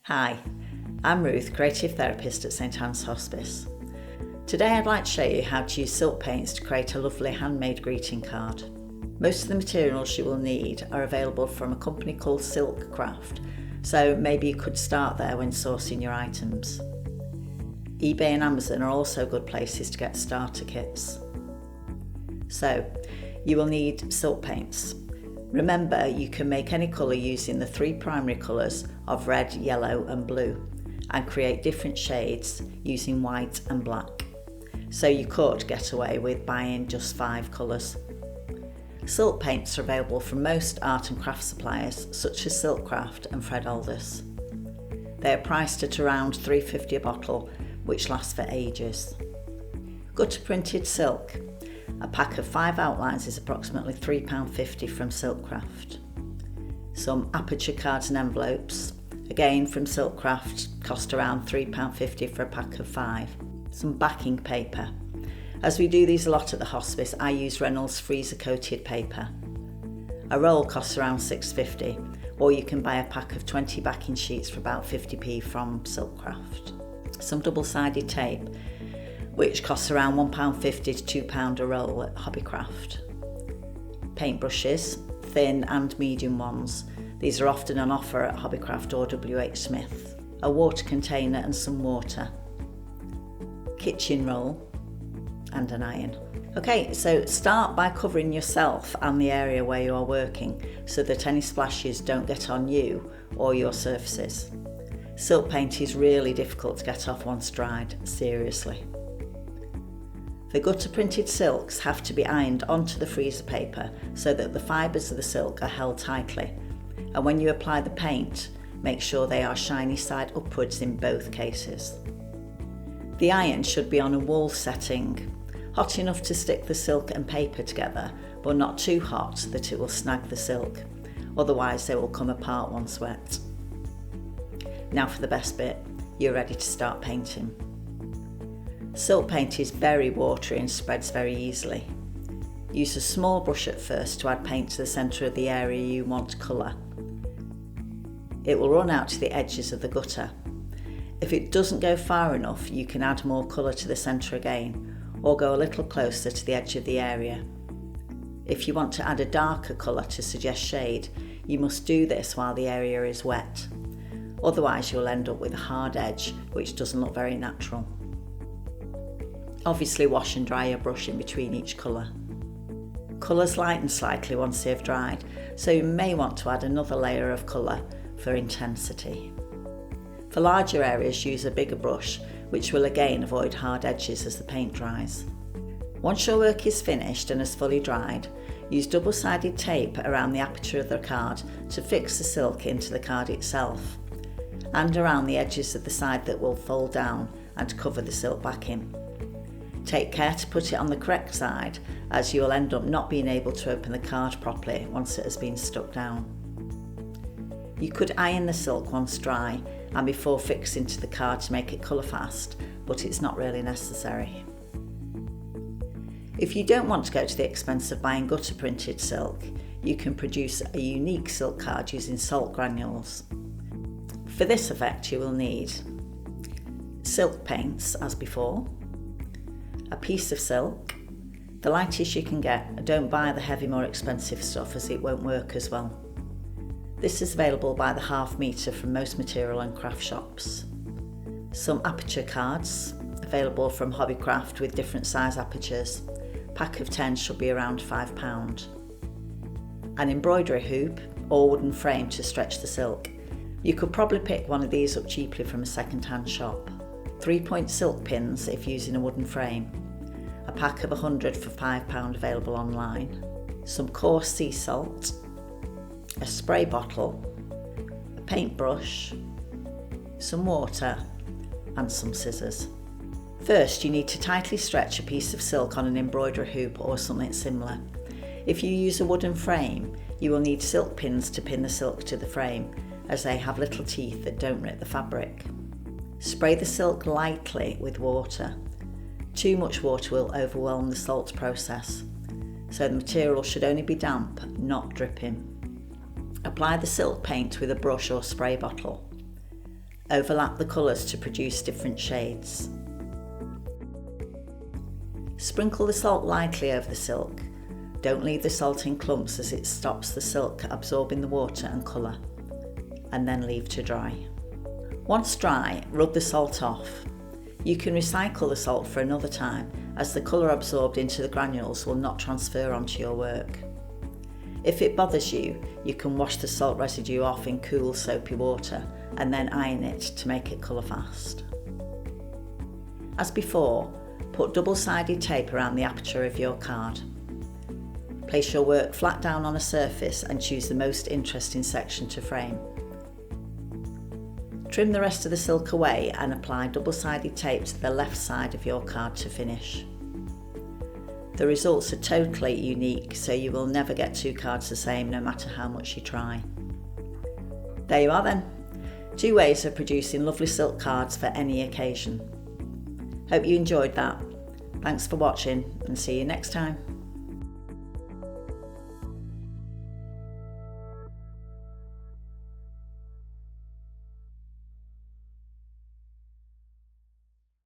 Hi, I'm Ruth, Creative Therapist at St Anne's Hospice. Today I'd like to show you how to use silk paints to create a lovely handmade greeting card. Most of the materials you will need are available from a company called Silk Craft, so maybe you could start there when sourcing your items. eBay and Amazon are also good places to get starter kits. So, you will need silk paints. Remember, you can make any colour using the three primary colours of red, yellow and blue, and create different shades using white and black. So you could get away with buying just 5 colours. Silk paints are available from most art and craft suppliers such as Silk Craft and Fred Aldous. They are priced at around $3.50 a bottle, which lasts for ages. Gutter printed silk. A pack of 5 outlines is approximately £3.50 from Silk Craft. Some aperture cards and envelopes, again from Silk Craft, cost around £3.50 for a pack of 5. Some backing paper. As we do these a lot at the hospice, I use Reynolds freezer coated paper. A roll costs around £6.50, or you can buy a pack of 20 backing sheets for about 50p from Silk Craft. Some double-sided tape, which costs around £1.50 to £2 a roll at Hobbycraft. Paintbrushes, thin and medium ones. These are often on offer at Hobbycraft or WH Smith. A water container and some water. Kitchen roll and an iron. Okay, so start by covering yourself and the area where you are working so that any splashes don't get on you or your surfaces. Silk paint is really difficult to get off once dried, seriously. The gutter printed silks have to be ironed onto the freezer paper so that the fibres of the silk are held tightly, and when you apply the paint, make sure they are shiny side upwards in both cases. The iron should be on a wool setting, hot enough to stick the silk and paper together, but not too hot that it will snag the silk, otherwise they will come apart once wet. Now for the best bit, you're ready to start painting. Silk paint is very watery and spreads very easily. Use a small brush at first to add paint to the centre of the area you want to colour. It will run out to the edges of the gutter. If it doesn't go far enough, you can add more colour to the centre again, or go a little closer to the edge of the area. If you want to add a darker colour to suggest shade, you must do this while the area is wet. Otherwise you'll end up with a hard edge, which doesn't look very natural. Obviously wash and dry your brush in between each colour. Colours lighten slightly once they've dried, so you may want to add another layer of colour for intensity. For larger areas, use a bigger brush, which will again avoid hard edges as the paint dries. Once your work is finished and has fully dried, use double-sided tape around the aperture of the card to fix the silk into the card itself, and around the edges of the side that will fold down and cover the silk backing. Take care to put it on the correct side, as you will end up not being able to open the card properly once it has been stuck down. You could iron the silk once dry and before fixing to the card to make it colour fast, but it's not really necessary. If you don't want to go to the expense of buying gutter printed silk, you can produce a unique silk card using salt granules. For this effect you will need silk paints as before, a piece of silk, the lightest you can get. Don't buy the heavy, more expensive stuff as it won't work as well. This is available by the half metre from most material and craft shops. Some aperture cards, available from Hobbycraft with different size apertures. Pack of 10 should be around £5. An embroidery hoop or wooden frame to stretch the silk. You could probably pick one of these up cheaply from a second-hand shop. 3-point silk pins if using a wooden frame. A pack of 100 for £5 available online. Some coarse sea salt. A spray bottle. A paintbrush. Some water and some scissors. First, you need to tightly stretch a piece of silk on an embroidery hoop or something similar. If you use a wooden frame, you will need silk pins to pin the silk to the frame, as they have little teeth that don't rip the fabric. Spray the silk lightly with water. Too much water will overwhelm the salt process, so the material should only be damp, not dripping. Apply the silk paint with a brush or spray bottle. Overlap the colours to produce different shades. Sprinkle the salt lightly over the silk. Don't leave the salt in clumps as it stops the silk absorbing the water and colour, and then leave to dry. Once dry, rub the salt off. You can recycle the salt for another time, as the colour absorbed into the granules will not transfer onto your work. If it bothers you, you can wash the salt residue off in cool soapy water and then iron it to make it colour fast. As before, put double-sided tape around the aperture of your card. Place your work flat down on a surface and choose the most interesting section to frame. Trim the rest of the silk away and apply double-sided tape to the left side of your card to finish. The results are totally unique, so you will never get two cards the same no matter how much you try. There you are then, 2 ways of producing lovely silk cards for any occasion. Hope you enjoyed that. Thanks for watching and see you next time.